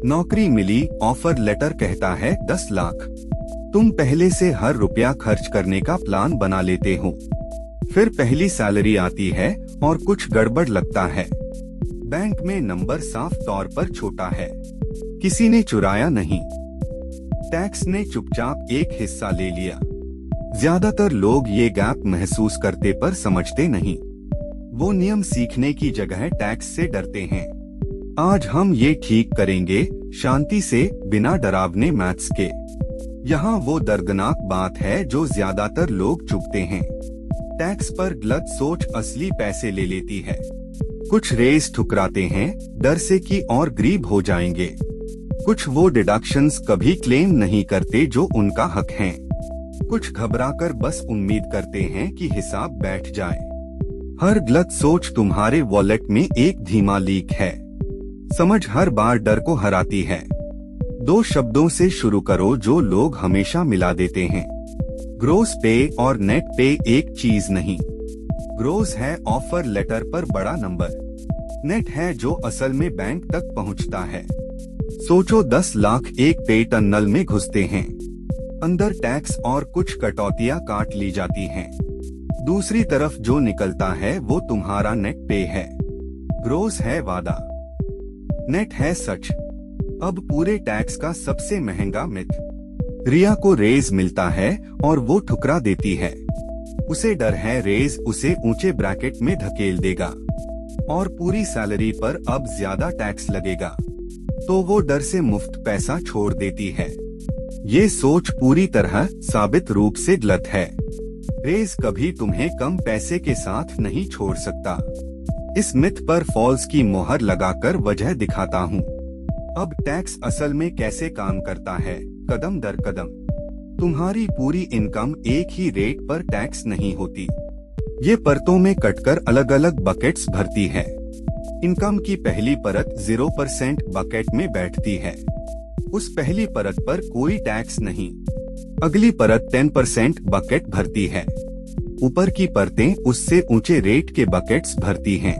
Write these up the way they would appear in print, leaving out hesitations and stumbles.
नौकरी मिली, offer letter कहता है 10 लाख। तुम पहले से हर रुपया खर्च करने का प्लान बना लेते हो। फिर पहली सैलरी आती है और कुछ गड़बड़ लगता है। बैंक में नंबर साफ तौर पर छोटा है। किसी ने चुराया नहीं, टैक्स ने चुपचाप एक हिस्सा ले लिया। ज्यादातर लोग ये गैप महसूस करते पर समझते नहीं। वो नियम सीखने की जगह टैक्स से डरते हैं। आज हम ये ठीक करेंगे, शांति से, बिना डरावने मैथ्स के। यहाँ वो दर्दनाक बात है जो ज्यादातर लोग चुपते हैं। टैक्स पर गलत सोच असली पैसे ले लेती है। कुछ रेस ठुकराते हैं डर से कि और गरीब हो जाएंगे। कुछ वो डिडक्शंस कभी क्लेम नहीं करते जो उनका हक हैं। कुछ घबराकर बस उम्मीद करते हैं कि हिसाब बैठ जाए। हर गलत सोच तुम्हारे वॉलेट में एक धीमा लीक है। समझ हर बार डर को हराती है। 2 शब्दों से शुरू करो जो लोग हमेशा मिला देते हैं। ग्रोस पे और नेट पे एक चीज नहीं। ग्रोस है ऑफर लेटर पर बड़ा नंबर। नेट है जो असल में बैंक तक पहुंचता है। सोचो 10 लाख एक पे टनल में घुसते हैं। अंदर टैक्स और कुछ कटौतियां काट ली जाती हैं। दूसरी तरफ जो निकलता है वो तुम्हारा नेट पे है। ग्रोस है वादा, नेट है सच। अब पूरे टैक्स का सबसे महंगा मिथ। रिया को रेज मिलता है और वो ठुकरा देती है। उसे डर है रेज उसे ऊंचे ब्रैकेट में धकेल देगा और पूरी सैलरी पर अब ज्यादा टैक्स लगेगा, तो वो डर से मुफ्त पैसा छोड़ देती है। ये सोच पूरी तरह साबित रूप से गलत है। रेज कभी तुम्हें कम पैसे के साथ नहीं छोड़ सकता। इस मिथ पर फॉल्स की मोहर लगाकर वजह दिखाता हूँ। अब टैक्स असल में कैसे काम करता है, कदम दर कदम। तुम्हारी पूरी इनकम एक ही रेट पर टैक्स नहीं होती। ये परतों में कटकर अलग अलग बकेट्स भरती है। इनकम की पहली परत 0% बकेट में बैठती है। उस पहली परत पर कोई टैक्स नहीं। अगली परत 10% बकेट भरती है। ऊपर की परतें उससे ऊंचे रेट के बकेट्स भरती हैं।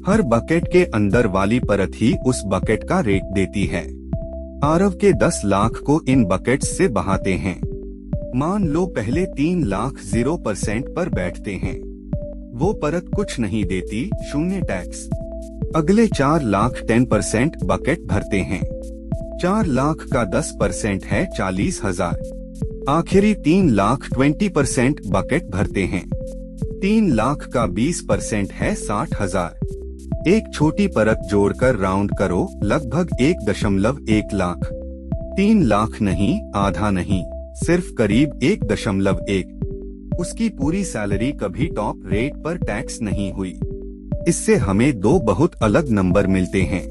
हर बकेट के अंदर वाली परत ही उस बकेट का रेट देती है। आरव के 10 लाख को इन बकेट्स से बहाते हैं। मान लो पहले 3 लाख 0% पर बैठते हैं। वो परत कुछ नहीं देती, 0 टैक्स। अगले 4 लाख 10% बकेट भरते हैं। 4 लाख का 10% है 40,000। आखिरी 3 लाख 20% बकेट भरते हैं। 3 लाख का 20% है 60,000। एक छोटी परत जोड़कर राउंड करो, लगभग 1.1 लाख। 3 लाख नहीं, आधा नहीं, सिर्फ करीब 1.1। उसकी पूरी सैलरी कभी टॉप रेट पर टैक्स नहीं हुई। इससे हमें 2 बहुत अलग नंबर मिलते हैं।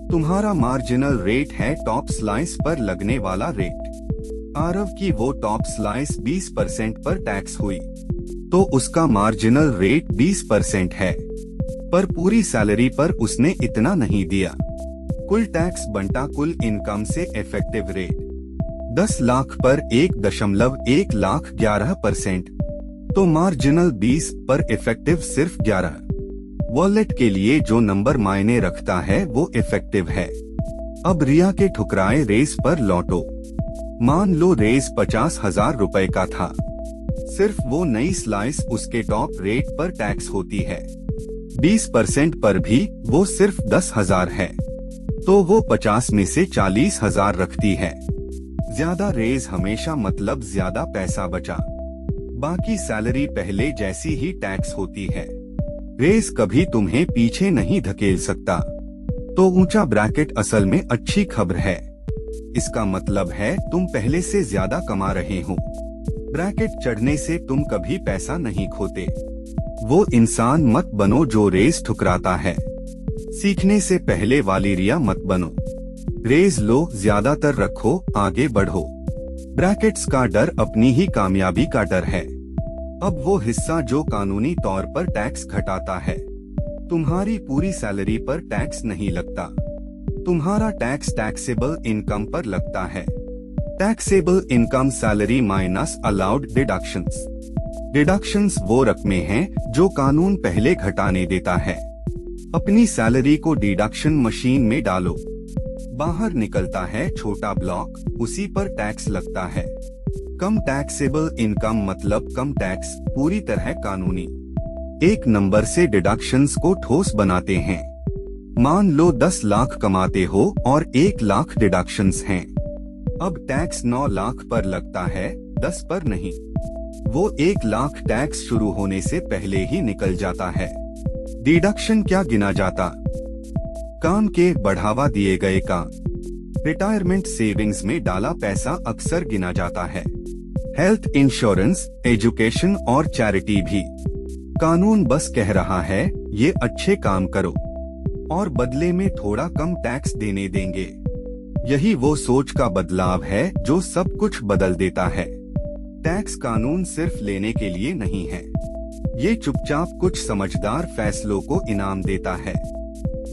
तुम्हारा मार्जिनल रेट है टॉप स्लाइस पर लगने वाला रेट। आरव की वो टॉप स्लाइस 20% पर टैक्स हुई, तो उसका मार्जिनल रेट 20% है। पर पूरी सैलरी पर उसने इतना नहीं दिया। कुल टैक्स बंटा कुल इनकम से इफेक्टिव रेट। 10 लाख पर 1.1 लाख 11%, तो मार्जिनल 20 पर इफेक्टिव सिर्फ 11। वॉलेट के लिए जो नंबर मायने रखता है वो इफेक्टिव है। अब रिया के ठुकराए रेस पर लौटो। मान लो रेस 50,000 रुपए का था। सिर्फ वो नई स्लाइस उसके टॉप रेट पर टैक्स होती है। 20% पर भी वो सिर्फ 10,000 है, तो वो 50 में से 40,000 रखती है। ज्यादा रेज हमेशा मतलब ज्यादा पैसा बचा। बाकी सैलरी पहले जैसी ही टैक्स होती है। रेज कभी तुम्हें पीछे नहीं धकेल सकता। तो ऊंचा ब्रैकेट असल में अच्छी खबर है। इसका मतलब है तुम पहले से ज्यादा कमा रहे हो। ब्रैकेट चढ़ने से तुम कभी पैसा नहीं खोते। वो इंसान मत बनो जो रेस ठुकराता है। सीखने से पहले वाली रिया मत बनो। रेज लो, ज्यादातर रखो, आगे बढ़ो। ब्रैकेट्स का डर अपनी ही कामयाबी का डर है। अब वो हिस्सा जो कानूनी तौर पर टैक्स घटाता है। तुम्हारी पूरी सैलरी पर टैक्स नहीं लगता। तुम्हारा टैक्स टैक्सेबल इनकम पर लगता है। Taxable income salary minus allowed deductions. Deductions वो रकमें हैं जो कानून पहले घटाने देता है। अपनी सैलरी को डिडक्शन मशीन में डालो। बाहर निकलता है छोटा ब्लॉक, उसी पर टैक्स लगता है। कम टैक्सेबल इनकम मतलब कम टैक्स, पूरी तरह कानूनी। एक नंबर से डिडक्शंस को ठोस बनाते हैं। मान लो 10 लाख कमाते हो और 1 लाख डिडक्शंस हैं। अब टैक्स 9 लाख पर लगता है, 10 पर नहीं। वो 1 लाख टैक्स शुरू होने से पहले ही निकल जाता है। डिडक्शन क्या गिना जाता? काम के बढ़ावा दिए गए काम, रिटायरमेंट सेविंग्स में डाला पैसा अक्सर गिना जाता है। हेल्थ इंश्योरेंस, एजुकेशन और चैरिटी भी। कानून बस कह रहा है ये अच्छे काम करो और बदले में थोड़ा कम टैक्स देने देंगे। यही वो सोच का बदलाव है जो सब कुछ बदल देता है। टैक्स कानून सिर्फ लेने के लिए नहीं है, ये चुपचाप कुछ समझदार फैसलों को इनाम देता है।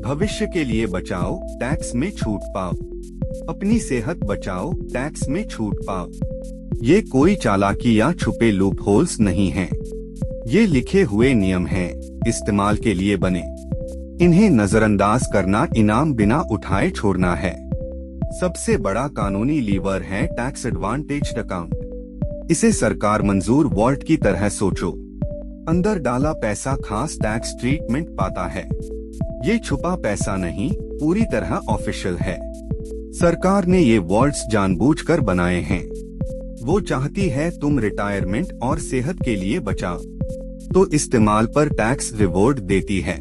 भविष्य के लिए बचाओ, टैक्स में छूट पाओ। अपनी सेहत बचाओ, टैक्स में छूट पाओ। ये कोई चालाकी या छुपे लूप होल्स नहीं हैं। ये लिखे हुए नियम हैं, इस्तेमाल के लिए बने। इन्हें नजरअंदाज करना इनाम बिना उठाए छोड़ना है। सबसे बड़ा कानूनी लीवर है टैक्स एडवांटेज्ड अकाउंट। इसे सरकार मंजूर वॉल्ट की तरह सोचो। अंदर डाला पैसा खास टैक्स ट्रीटमेंट पाता है। ये छुपा पैसा नहीं, पूरी तरह ऑफिशियल है। सरकार ने ये वॉल्ट्स जानबूझकर बनाए हैं। वो चाहती है तुम रिटायरमेंट और सेहत के लिए बचाओ, तो इस्तेमाल पर टैक्स रिवॉर्ड देती है।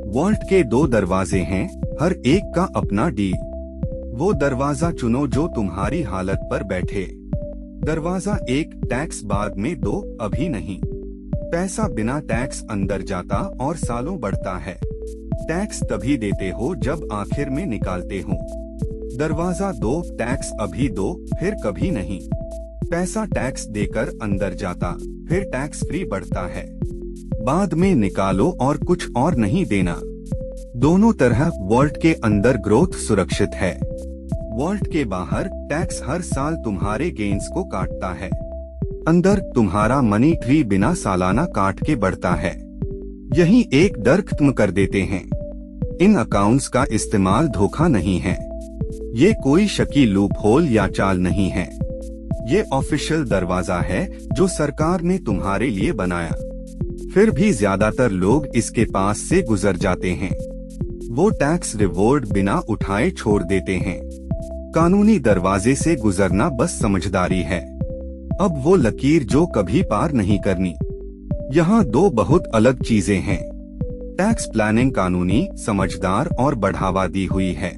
वॉल्ट के 2 दरवाजे हैं, हर एक का अपना डील। वो दरवाजा चुनो जो तुम्हारी हालत पर बैठे। दरवाजा 1, टैक्स बाद में 2, अभी नहीं। पैसा बिना टैक्स अंदर जाता और सालों बढ़ता है। टैक्स तभी देते हो जब आखिर में निकालते हो। दरवाजा 2, टैक्स अभी दो, फिर कभी नहीं। पैसा टैक्स देकर अंदर जाता, फिर टैक्स फ्री बढ़ता है। बाद में निकालो और कुछ और नहीं देना। दोनों तरह वॉल्ट के अंदर ग्रोथ सुरक्षित है। वॉल्ट के बाहर टैक्स हर साल तुम्हारे गेन्स को काटता है। अंदर तुम्हारा मनी ट्री बिना सालाना काट के बढ़ता है। यही एक डर खत्म कर देते हैं। इन अकाउंट्स का इस्तेमाल धोखा नहीं है। ये कोई शकी लूप होल या चाल नहीं है। ये ऑफिशियल दरवाजा है जो सरकार ने तुम्हारे लिए बनाया। फिर भी ज्यादातर लोग इसके पास से गुजर जाते हैं। वो टैक्स रिवॉर्ड बिना उठाए छोड़ देते हैं। कानूनी दरवाजे से गुजरना बस समझदारी है। अब वो लकीर जो कभी पार नहीं करनी। यहाँ 2 बहुत अलग चीजें हैं। टैक्स प्लानिंग कानूनी, समझदार और बढ़ावा दी हुई है।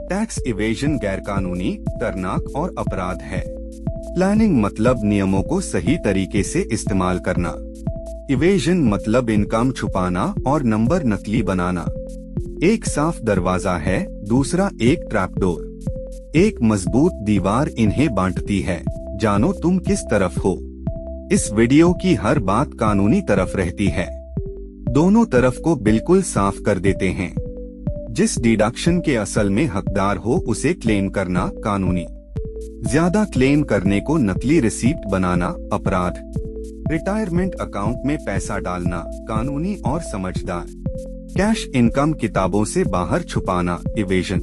टैक्स इवेजन गैरकानूनी, खतरनाक और अपराध है। प्लानिंग मतलब नियमों को सही तरीके से इस्तेमाल करना। इवेजन मतलब इनकम छुपाना और नंबर नकली बनाना। एक साफ दरवाजा है, दूसरा एक ट्रैपडोर। एक मजबूत दीवार इन्हें बांटती है। जानो तुम किस तरफ हो। इस वीडियो की हर बात कानूनी तरफ रहती है। दोनों तरफ को बिल्कुल साफ कर देते हैं। जिस डिडक्शन के असल में हकदार हो उसे क्लेम करना कानूनी। ज्यादा क्लेम करने को नकली रिसीप्ट बनाना अपराध। रिटायरमेंट अकाउंट में पैसा डालना कानूनी और समझदार। कैश इनकम किताबों से बाहर छुपाना इवेजन।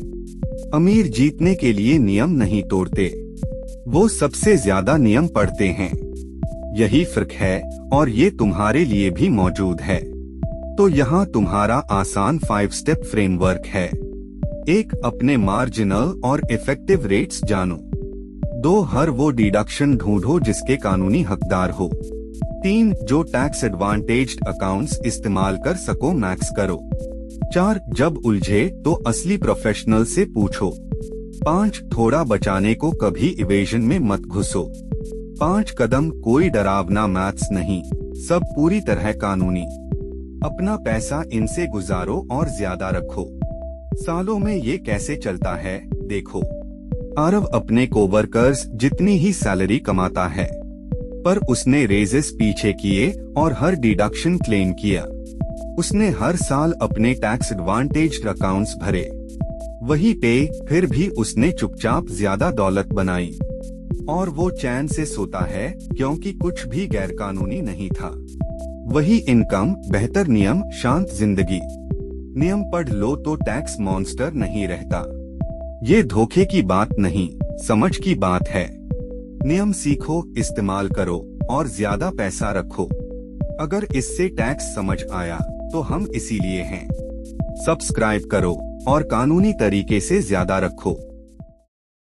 अमीर जीतने के लिए नियम नहीं तोड़ते, वो सबसे ज्यादा नियम पढ़ते हैं। यही फर्क है और ये तुम्हारे लिए भी मौजूद है। तो यहाँ तुम्हारा आसान 5 स्टेप फ्रेमवर्क है। 1, अपने मार्जिनल और इफेक्टिव रेट्स जानो। 2, हर वो डिडक्शन ढूंढो जिसके कानूनी हकदार हो। 3, जो टैक्स एडवांटेज्ड अकाउंट्स इस्तेमाल कर सको मैक्स करो। 4, जब उलझे तो असली प्रोफेशनल से पूछो। 5, थोड़ा बचाने को कभी इवेजन में मत घुसो। 5 कदम कोई डरावना मैथ्स नहीं, सब पूरी तरह कानूनी। अपना पैसा इनसे गुजारो और ज्यादा रखो। सालों में ये कैसे चलता है देखो। आरव अपने कोवर्कर्स जितनी ही सैलरी कमाता है, पर उसने रेजेस पीछे किए और हर डिडक्शन क्लेम किया। उसने हर साल अपने टैक्स एडवांटेज्ड अकाउंट्स भरे। वही पे फिर भी उसने चुपचाप ज्यादा दौलत बनाई। और वो चैन से सोता है क्योंकि कुछ भी गैरकानूनी नहीं था। वही इनकम, बेहतर नियम, शांत जिंदगी। नियम पढ़ लो तो टैक्स मॉन्स्टर नहीं रहता। ये धोखे की बात नहीं, समझ की बात है। नियम सीखो, इस्तेमाल करो और ज्यादा पैसा रखो। अगर इससे टैक्स समझ आया तो हम इसीलिए हैं। सब्सक्राइब करो और कानूनी तरीके से ज्यादा रखो।